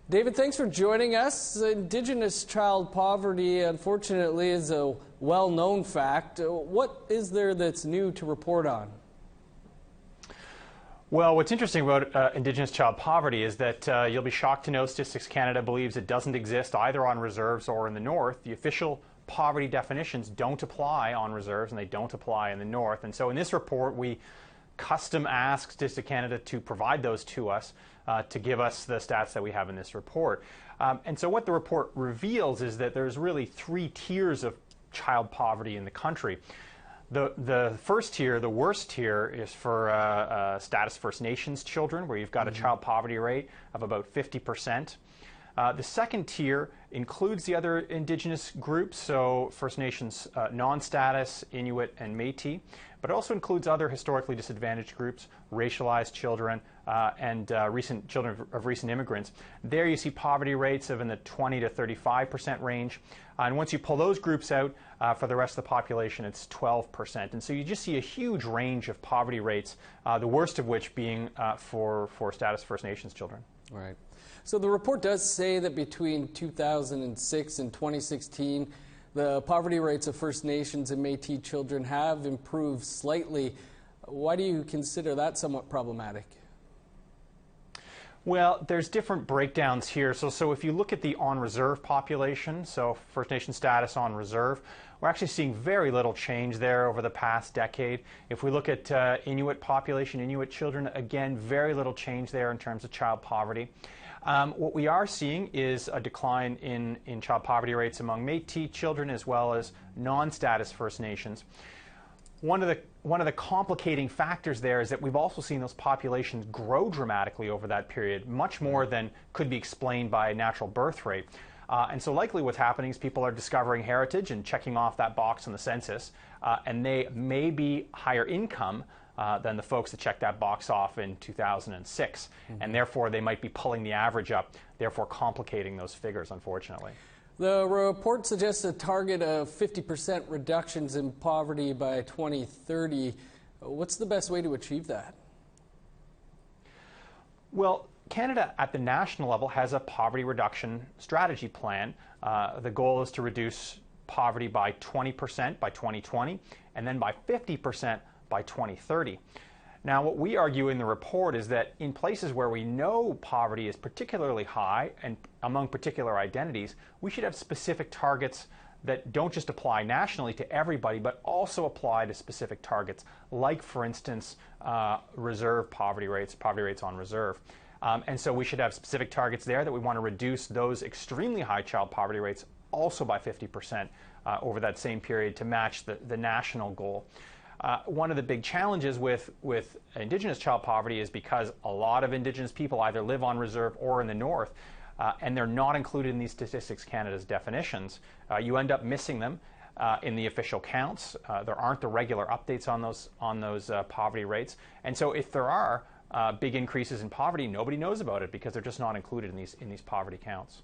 David, thanks for joining us. Indigenous child poverty, unfortunately, is a well-known fact. What is there that's new to report on? Well, what's interesting about Indigenous child poverty is that you'll be shocked to know Statistics Canada believes it doesn't exist either on reserves or in the North. The official poverty definitions don't apply on reserves and they don't apply in the North. And so in this report, we custom ask Statistics Canada to provide those to us to give us the stats that we have in this report. And so what the report reveals is that there's really three tiers of child poverty in the country. The first tier, the worst tier, is for status First Nations children, where you've got a child poverty rate of about 50%. The second tier includes the other Indigenous groups, so First Nations non-status, Inuit, and Métis, but it also includes other historically disadvantaged groups, racialized children, and children of recent immigrants. There you see poverty rates of in the 20 to 35% range. And once you pull those groups out, for the rest of the population, it's 12%. And so you just see a huge range of poverty rates, the worst of which being for status First Nations children. Right. So the report does say that between 2006 and 2016, the poverty rates of First Nations and Métis children have improved slightly. Why do you consider that somewhat problematic? Well, there's different breakdowns here. So if you look at the on-reserve population, so First Nation status on reserve, we're actually seeing very little change there over the past decade. If we look at Inuit population, Inuit children, again, very little change there in terms of child poverty. What we are seeing is a decline in child poverty rates among Métis children as well as non-status First Nations. One of the complicating factors there is that we've also seen those populations grow dramatically over that period, much more than could be explained by a natural birth rate. And so likely what's happening is people are discovering heritage and checking off that box on the census, and they may be higher income than the folks that checked that box off in 2006. And therefore they might be pulling the average up, therefore complicating those figures, unfortunately. The report suggests a target of 50% reductions in poverty by 2030. What's the best way to achieve that? Well, Canada at the national level has a poverty reduction strategy plan. The goal is to reduce poverty by 20% by 2020 and then by 50% by 2030. Now, what we argue in the report is that in places where we know poverty is particularly high and among particular identities, we should have specific targets that don't just apply nationally to everybody, but also apply to specific targets, like, for instance, reserve poverty rates on reserve. And so we should have specific targets there that we want to reduce those extremely high child poverty rates also by 50% over that same period to match the national goal. One of the big challenges with Indigenous child poverty is because a lot of Indigenous people either live on reserve or in the North, and they're not included in these Statistics Canada's definitions. You end up missing them in the official counts. There aren't the regular updates on those poverty rates. And so if there are big increases in poverty, nobody knows about it because they're just not included in these poverty counts.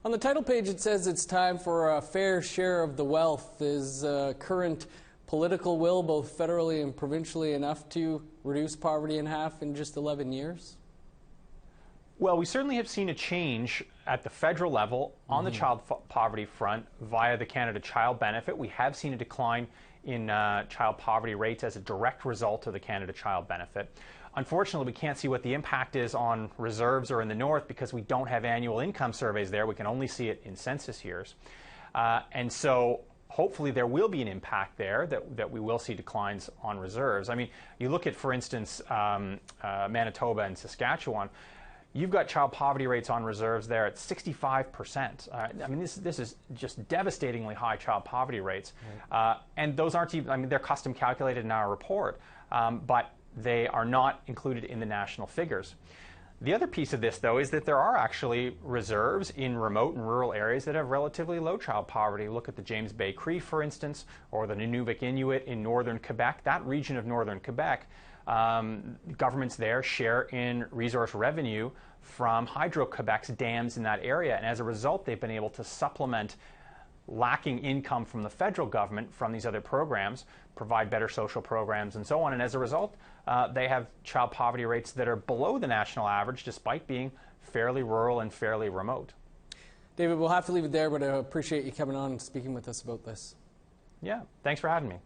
On the title page, it says it's time for a fair share of the wealth. Is current political will, both federally and provincially, enough to reduce poverty in half in just 11 years? Well, we certainly have seen a change at the federal level on the child poverty front via the Canada Child Benefit. We have seen a decline in child poverty rates as a direct result of the Canada Child Benefit. Unfortunately, we can't see what the impact is on reserves or in the North because we don't have annual income surveys there. We can only see it in census years. And so hopefully there will be an impact there that we will see declines on reserves. I mean, you look at, for instance, Manitoba and Saskatchewan, you've got child poverty rates on reserves there at 65%. I mean, this is just devastatingly high child poverty rates. And those aren't even, I mean, they're custom calculated in our report, but they are not included in the national figures. The other piece of this, though, is that there are actually reserves in remote and rural areas that have relatively low child poverty. Look at the James Bay Cree, for instance, or the Nunavik Inuit in northern Quebec. That region of northern Quebec, governments there share in resource revenue from Hydro-Quebec's dams in that area. And as a result, they've been able to supplement lacking income from the federal government from these other programs, provide better social programs and so on. And as a result, they have child poverty rates that are below the national average despite being fairly rural and fairly remote. David, we'll have to leave it there, but I appreciate you coming on and speaking with us about this. Yeah, thanks for having me.